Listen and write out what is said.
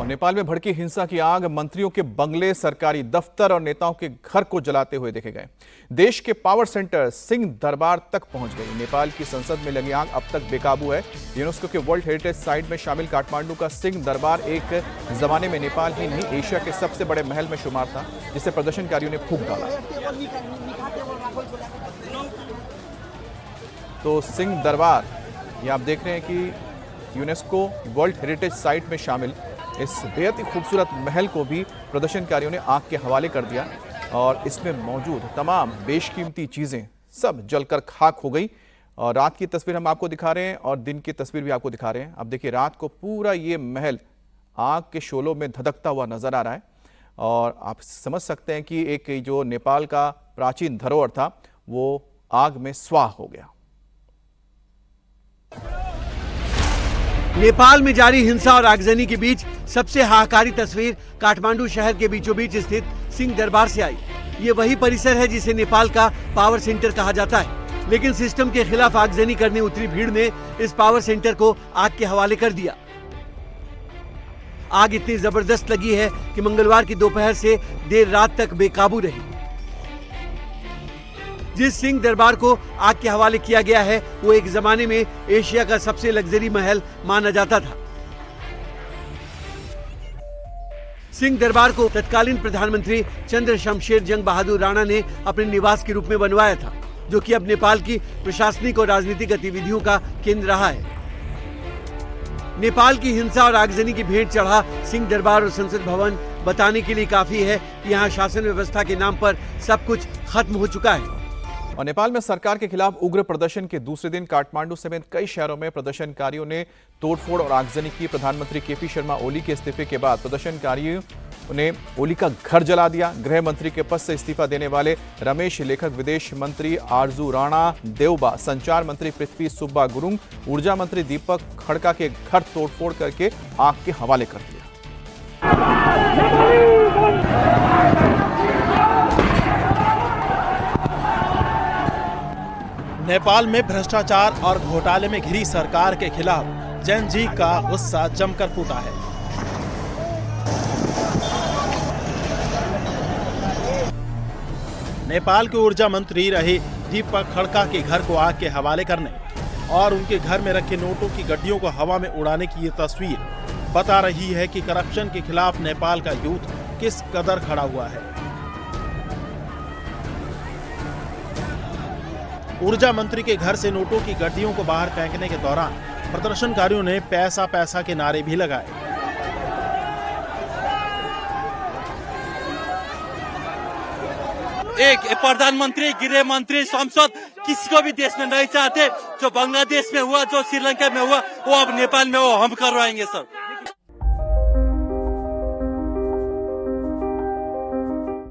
और नेपाल में भड़की हिंसा की आग, मंत्रियों के बंगले, सरकारी दफ्तर और नेताओं के घर को जलाते हुए देखे गए। देश के पावर सेंटर सिंह दरबार तक पहुंच गई। नेपाल की संसद में लगी आग अब तक बेकाबू है। यूनेस्को के वर्ल्ड हेरिटेज साइट में शामिल काठमांडू का सिंह दरबार एक जमाने में नेपाल ही नहीं एशिया के सबसे बड़े महल में शुमार था, जिसे प्रदर्शनकारियों ने फूंक डाला। तो सिंह दरबार, ये आप देख रहे हैं कि यूनेस्को वर्ल्ड हेरिटेज साइट में शामिल इस बेहद ही खूबसूरत महल को भी प्रदर्शनकारियों ने आग के हवाले कर दिया और इसमें मौजूद तमाम बेशकीमती चीज़ें सब जलकर खाक हो गई। और रात की तस्वीर हम आपको दिखा रहे हैं और दिन की तस्वीर भी आपको दिखा रहे हैं। अब देखिए, रात को पूरा ये महल आग के शोलों में धधकता हुआ नजर आ रहा है और आप समझ सकते हैं कि एक जो नेपाल का प्राचीन धरोहर था वो आग में स्वाह हो गया। नेपाल में जारी हिंसा और आगजनी के बीच सबसे हाहाकारी तस्वीर काठमांडू शहर के बीचों बीच स्थित सिंह दरबार से आई। ये वही परिसर है जिसे नेपाल का पावर सेंटर कहा जाता है, लेकिन सिस्टम के खिलाफ आगजनी करने उतरी भीड़ ने इस पावर सेंटर को आग के हवाले कर दिया। आग इतनी जबरदस्त लगी है कि मंगलवार की दोपहर से देर रात तक बेकाबू रही। जिस सिंह दरबार को आग के हवाले किया गया है वो एक जमाने में एशिया का सबसे लग्जरी महल माना जाता था। सिंह दरबार को तत्कालीन प्रधानमंत्री चंद्र शमशेर जंग बहादुर राणा ने अपने निवास के रूप में बनवाया था, जो कि अब नेपाल की प्रशासनिक और राजनीतिक गतिविधियों का केंद्र रहा है। नेपाल की हिंसा और आगजनी की भेंट चढ़ा सिंह दरबार और संसद भवन बताने के लिए काफी है कि यहाँ शासन व्यवस्था के नाम पर सब कुछ खत्म हो चुका है। और नेपाल में सरकार के खिलाफ उग्र प्रदर्शन के दूसरे दिन काठमांडू समेत कई शहरों में प्रदर्शनकारियों ने तोड़फोड़ और आगजनी की। प्रधानमंत्री केपी शर्मा ओली के इस्तीफे के बाद प्रदर्शनकारियों ने ओली का घर जला दिया। गृह मंत्री के पद से इस्तीफा देने वाले रमेश लेखक, विदेश मंत्री आरजू राणा देवबा, संचार मंत्री पृथ्वी सुब्बा गुरुंग, ऊर्जा मंत्री दीपक खड़का के घर तोड़फोड़ करके आग के हवाले कर दिया। नेपाल में भ्रष्टाचार और घोटाले में घिरी सरकार के खिलाफ जेन जी का गुस्सा जमकर फूटा है। नेपाल के ऊर्जा मंत्री रहे दीपक खड़का के घर को आग के हवाले करने और उनके घर में रखे नोटों की गड्डियों को हवा में उड़ाने की ये तस्वीर बता रही है कि करप्शन के खिलाफ नेपाल का यूथ किस कदर खड़ा हुआ है। ऊर्जा मंत्री के घर से नोटों की गड्डियों को बाहर फेंकने के दौरान प्रदर्शनकारियों ने पैसा पैसा के नारे भी लगाए। एक प्रधानमंत्री, गृह मंत्री, सांसद किसी को भी देश में नहीं चाहते। जो बांग्लादेश में हुआ, जो श्रीलंका में हुआ, वो अब नेपाल में वो हम करवाएंगे सर।